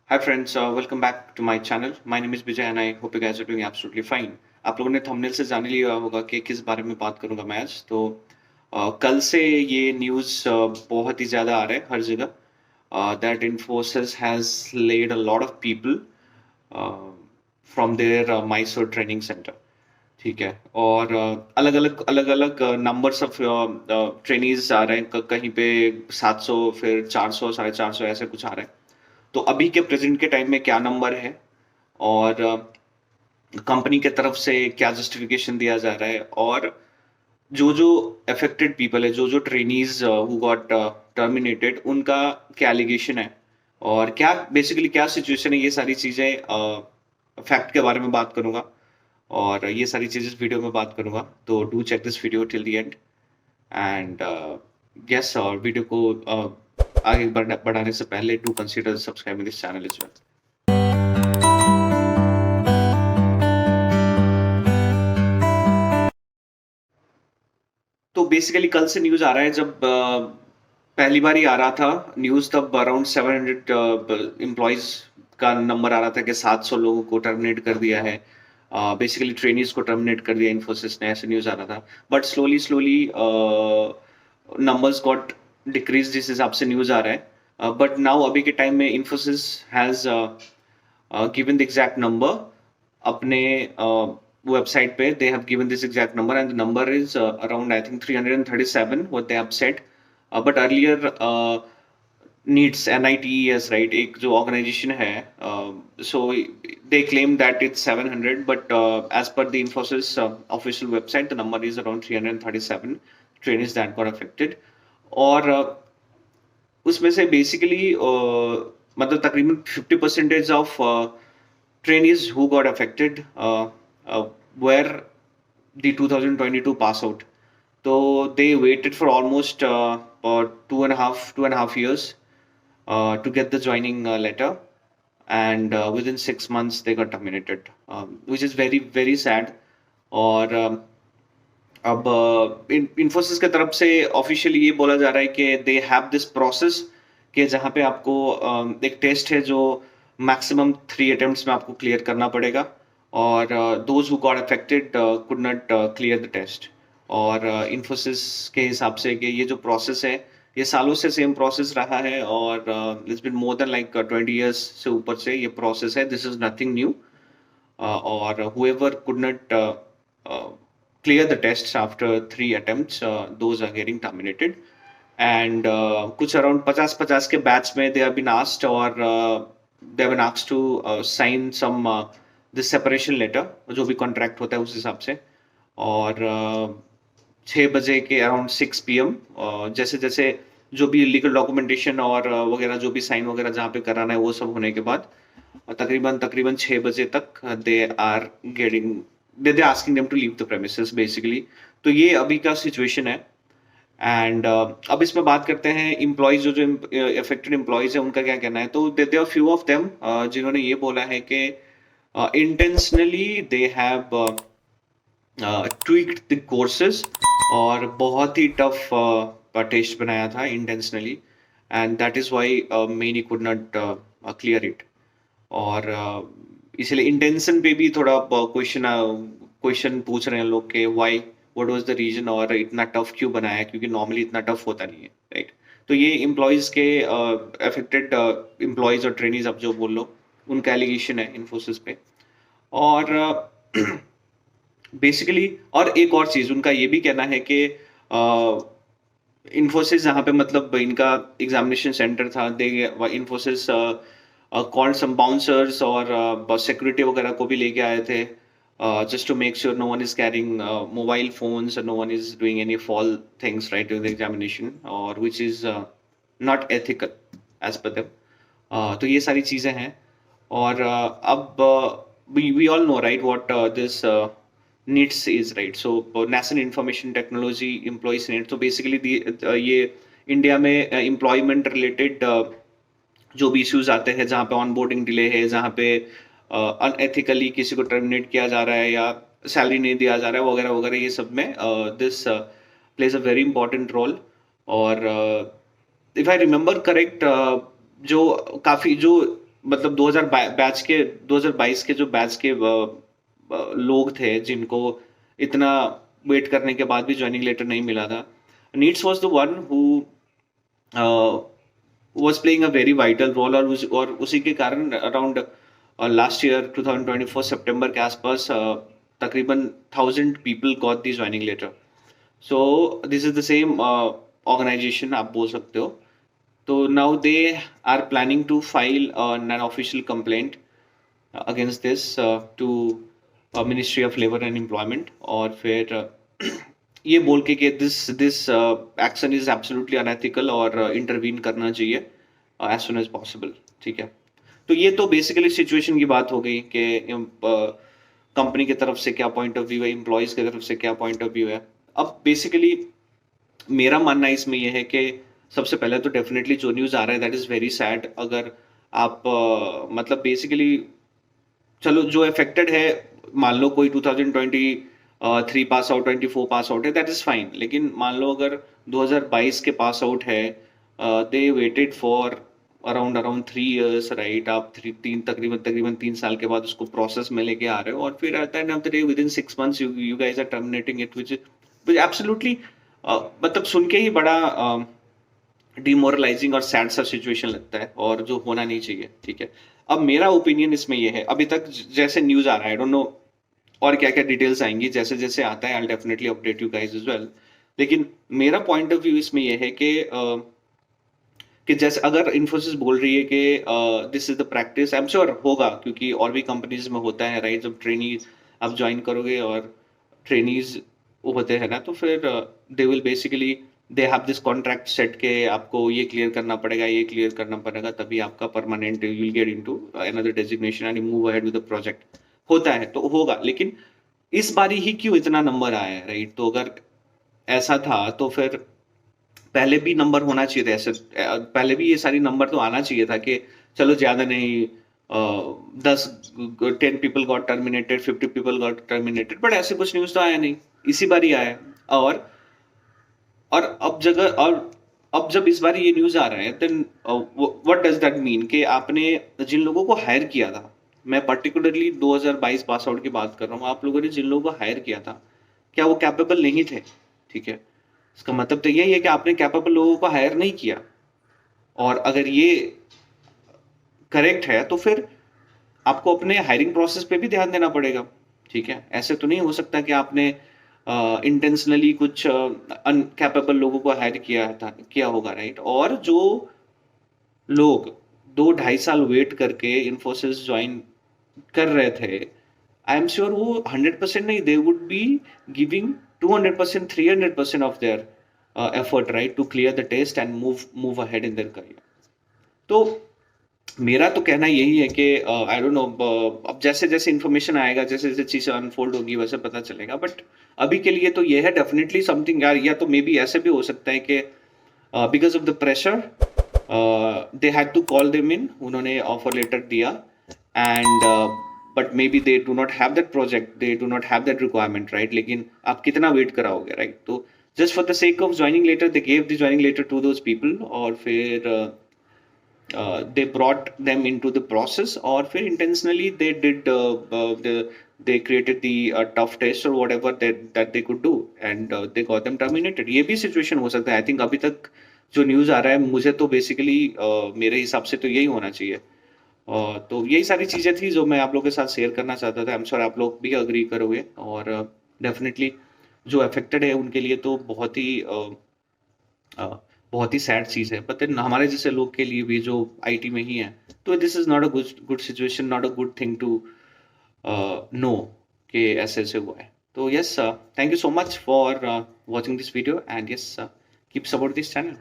Hi friends, welcome back to my channel. My name is Vijay and I hope you guys are doing absolutely fine. आप लोगों ने thumbnail से जान ही लिया होगा कि किस बारे में बात करूंगा मैं आज। तो कल से ये न्यूज़ बहुत ही ज़्यादा आ रहा है हर जगह that Infosys has laid a lot of people from their Mysore training center. ठीक है। और अलग अलग नंबर्स ऑफ ट्रेनीज आ रहे हैं कहीं पे 700 फिर 400 450 ऐसे कुछ आ रहे हैं। तो अभी के प्रेजेंट के टाइम में क्या नंबर है और कंपनी के तरफ से क्या जस्टिफिकेशन दिया जा रहा है और जो जो अफेक्टेड पीपल है जो ट्रेनीज हु गॉट टर्मिनेटेड उनका क्या एलिगेशन है और क्या बेसिकली क्या सिचुएशन है, ये सारी चीजें फैक्ट के बारे में बात करूंगा और ये सारी चीजें इस वीडियो में बात करूंगा। तो do check this video till the end end yes, और वीडियो को आगे बढ़ाने से पहले do consider subscribing this channel as well. तो बेसिकली कल से न्यूज आ रहा है, जब पहली बार ही आ रहा था न्यूज तब अराउंड 700 एम्प्लॉयज का नंबर आ रहा था कि 700 लोगों को टर्मिनेट कर दिया है, बेसिकली ट्रेनीज को टर्मिनेट कर दिया इन्फोसिस ने, ऐसे न्यूज आ रहा था। But slowly slowly numbers got decrease जिस हिसाब से न्यूज आ रहा है। बट नाउ अभी के टाइम में Infosys has given the exact number अपने website पे। They have given this exact number and the number is around I think 337 what they have said. But earlier needs NITES, right, एक जो organization है, so they claim that it's 700 but as per the Infosys official website the number is around 337 trainees that got affected। और उसमें से basically मतलब तकरीबन 50% of trainees who got affected were the 2022 pass out. So they waited for almost 2.5 years to get the joining letter, and within 6 months they got terminated, which is very very sad। और अब इन्फोसिस के तरफ से officially ये बोला जा रहा है कि दे हैव दिस प्रोसेस कि जहाँ पे आपको एक टेस्ट है जो मैक्सिमम 3 अटेम्प्ट्स में आपको क्लियर करना पड़ेगा और those who got affected could not clear the test. और इन्फोसिस के हिसाब से कि ये जो प्रोसेस है ये सालों से सेम प्रोसेस रहा है और it's been more than like 20 years से ऊपर से ये प्रोसेस है, this is nothing new. or whoever could not clear the tests after 3 attempts, those are getting terminated। And कुछ around 50-50 के बैच में they have been asked or they have been asked to sign some this separation letter, जो भी contract होता है उस हिसाब से। और 6 बजे के अराउंड 6 PM जैसे जैसे जो भी लीगल डॉक्यूमेंटेशन और वगैरह जो भी साइन वगैरह जहाँ पे कराना है वो सब होने के बाद तकरीबन तकरीबन 6 बजे तक they are getting they asking them to leave the premises basically. तो ये अभी का सिचुएशन है। एंड अब इसमें बात करते हैं इम्प्लॉयज जो जो अफेक्टेड इम्प्लॉयज है उनका क्या कहना है। तो there are few of them जिन्होंने ये बोला है कि intentionally they have tweaked the courses और बहुत ही टफ टेस्ट बनाया था intentionally, and that is why many could not clear it. और इसलिए इंटेंशन पे भी थोड़ा क्वेश्चन पूछ रहे हैं लोग कि why, what was the reason और इतना टफ क्यों बनाया है, क्योंकि नॉर्मली इतना टफ होता नहीं है, राइट। तो ये इम्प्लॉयज के अफेक्टेड इम्प्लॉयज और ट्रेनीज अब जो बोल लो उनका एलिगेशन है इन्फोसिस पे। और बेसिकली और एक और चीज उनका ये भी कहना है कि इन्फोसिस जहाँ पे मतलब इनका एग्जामिनेशन सेंटर था, दे इन्फोसिस called some bouncers और सिक्योरिटी वगैरह को भी लेके आए थे just to make sure no one is carrying mobile phones and no one is doing any foul things right during the examination, or which is not ethical as per them। तो ये सारी चीजें हैं। और अब we all know right what this NITS is, right? So National Information Technology Employees NIT, तो basically ये India में एम्प्लॉयमेंट रिलेटेड जो भी इश्यूज आते हैं जहाँ पे ऑनबोर्डिंग डिले है, जहाँ पे अनएथिकली किसी को टर्मिनेट किया जा रहा है या सैलरी नहीं दिया जा रहा है वगैरह वगैरह, ये सब में this plays a very important role. और इफ आई रिमेम्बर करेक्ट जो काफी जो मतलब 2000 बैच के 2022 के जो बैच के लोग थे जिनको इतना वेट करने के बाद भी ज्वाइनिंग लेटर नहीं मिला था, needs was the one who was playing a very vital role, और उसी के कारण अराउंड लास्ट ईयर 2024 सितंबर के आसपास तकरीबन 1000 people got the joining letter. So this is the same organization आप बोल सकते हो. तो now they are planning to file an official complaint against this to Ministry of Labor and Employment, और फिर ये बोल के कि this action is absolutely unethical और इंटरवीन करना चाहिए एज सुन एज पॉसिबल. ठीक है, तो ये तो बेसिकली सिचुएशन की बात हो गई कि कंपनी की तरफ से क्या पॉइंट ऑफ व्यू है, एम्प्लॉयज की तरफ से क्या पॉइंट ऑफ व्यू है. अब बेसिकली मेरा मानना इसमें यह है कि सबसे पहले तो डेफिनेटली जो न्यूज़ आ रहा है दैट इज़ वेरी सैड. अगर आप मतलब बेसिकली चलो जो अफेक्टेड है, मान लो कोई 2023 पास आउट, 24 पास आउट है, दैट इज फाइन. लेकिन मान लो अगर 2022 के पास आउट है, they waited for around 3 years, right. आप तकरीबन 3 साल के बाद उसको प्रोसेस में लेके आ रहे हो, और फिर at the end of the day within 6 months you guys are terminating it, which absolutely मतलब सुन के ही बड़ा डिमोरलाइजिंग और सैड सा सिचुएशन लगता है, और जो होना नहीं चाहिए. ठीक है, अब मेरा ओपिनियन इसमें यह है, अभी तक जैसे न्यूज आ रहा है, आई डोंट नो और क्या क्या डिटेल्स आएंगी, जैसे जैसे आता है I will definitely update you guys as well. लेकिन मेरा पॉइंट ऑफ व्यू इसमें यह है कि जैसे अगर इन्फोसिस बोल रही है कि this is the practice, I am sure होगा, क्योंकि और भी कंपनीज में होता है, राइट. जब ट्रेनीज आप ज्वाइन करोगे और ट्रेनीज होते हैं ना, तो फिर they will basically they have this contract set के आपको ये क्लियर करना पड़ेगा, ये क्लियर करना पड़ेगा, तभी आपका permanent you will get into another designation and move ahead with the project. होता है तो होगा, लेकिन इस बारी ही क्यों इतना नंबर आया है, राइट. तो अगर ऐसा था तो फिर पहले भी नंबर होना चाहिए था, ऐसे पहले भी ये सारी नंबर तो आना चाहिए था कि चलो ज्यादा नहीं, 10 people got terminated, 50 people got terminated, but ऐसे कुछ न्यूज तो आया नहीं, इसी बार ही आया. और अब जब इस बार ये न्यूज आ रहा है, then what does that mean कि आपने जिन लोगों को हायर किया था, मैं पर्टिकुलरली 2022 पास आउट की बात कर रहा हूँ, आप लोगों ने जिन लोगों को हायर किया था, क्या वो कैपेबल नहीं थे? ठीक है, इसका मतलब तो यही है कि आपने कैपेबल लोगों को हायर नहीं किया. और अगर ये करेक्ट है तो फिर आपको अपने हायरिंग प्रोसेस पे भी ध्यान देना पड़ेगा. ठीक है, ऐसे तो नहीं हो सकता कि आपने इंटेंशनली कुछ अनकैपेबल लोगों को हायर किया होगा, राइट. और जो लोग 2-2.5 साल वेट करके इन्फोसिस ज्वाइन कर रहे थे, आई एम श्योर वो 100% नहीं, they would be giving 200%, 300% of their effort, right, to clear the test and move ahead in their career. तो मेरा तो कहना यही है कि आई डोंट नो, अब जैसे जैसे इन्फॉर्मेशन आएगा, जैसे जैसे चीजें अनफोल्ड होगी, वैसे पता चलेगा. बट अभी के लिए तो ये है डेफिनेटली समथिंग यार. या तो मे बी ऐसे भी हो सकता है कि because of the pressure they had to call them in, उन्होंने ऑफर लेटर दिया, and but maybe they do not have that project, they do not have that requirement, right. लेकिन आप कितना वेट कराओगे, राइट. तो just for the sake of joining letter they gave the joining letter to those people, और फिर they brought them into the process, or फिर intentionally they did they created the tough test or whatever that they could do, and they got them terminated. ये भी situation हो सकता है. I think अभी तक जो न्यूज़ आ रहा है, मुझे तो बेसिकली मेरे हिसाब से तो यही होना चाहिए. तो यही सारी चीज़ें थी जो मैं आप लोगों के साथ शेयर करना चाहता था. आई एम श्योर आप लोग भी अग्री करोगे, और डेफिनेटली जो अफेक्टेड है उनके लिए तो बहुत ही सैड चीज़ है. बट हमारे जैसे लोग के लिए भी जो आईटी में ही है, तो this is not a good situation, not a good thing to know कि ऐसे ऐसे हुआ है. तो yes, thank you so much for watching this video, and yes, keep support this channel.